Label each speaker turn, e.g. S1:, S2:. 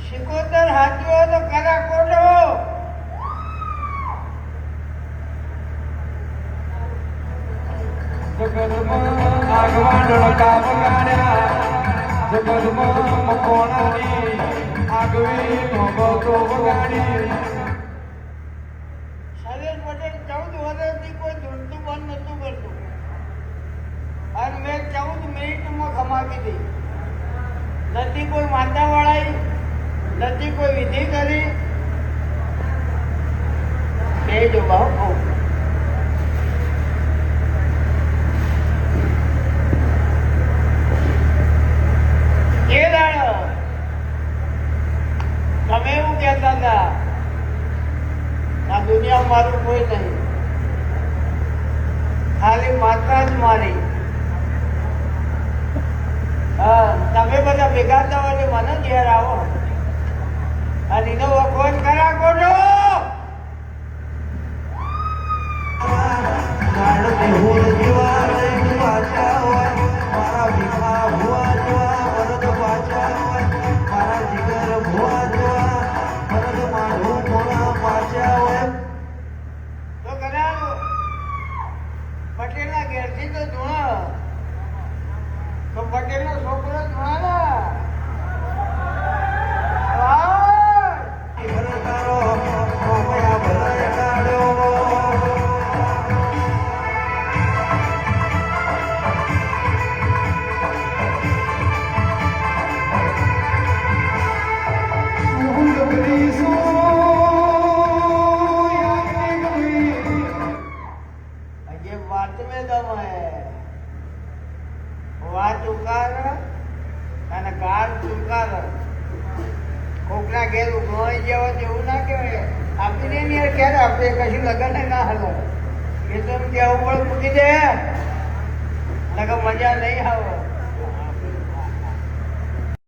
S1: શિકોતર હાથીઓ તો કરા કોટો જગતમાં આગવા ડોળકા વગાડ્યા જગતમાં મકોણાની આગવી મોગતો વગાડી શૈલેષ પટેલ 14 વર્ષથી કોઈ ધૂળતું બંધ નતું કરતું અને મેં 14 મિનિટમાં ખમાવી દી નથી કોઈ માતા વળાઈ નથી કોઈ વિધિ કરી એ જો ભાવ કહું એ દાડો તમે એવું કહેતા હતા આ દુનિયા મારું કોઈ નહીં ખાલી માતા જ મારી તમે બધા ભેગા થવા એટલે મને ઘેર આવો અને એનો વખોટ કરા કોટો પટેલના ઘેરથી તો ધૂણો તો પટેલનો છોકરો ધૂણા વાત ઉકાર અને ગાળ ચુકાર કોકના ઘેર ઉઘવાઈ જવા જેવું ના કહેવાય આપીને નહીં ક્યારે આપણે કશું લગન ના હલો એ તો કેવું પણ મૂકી દે નકર મજા નહીં આવે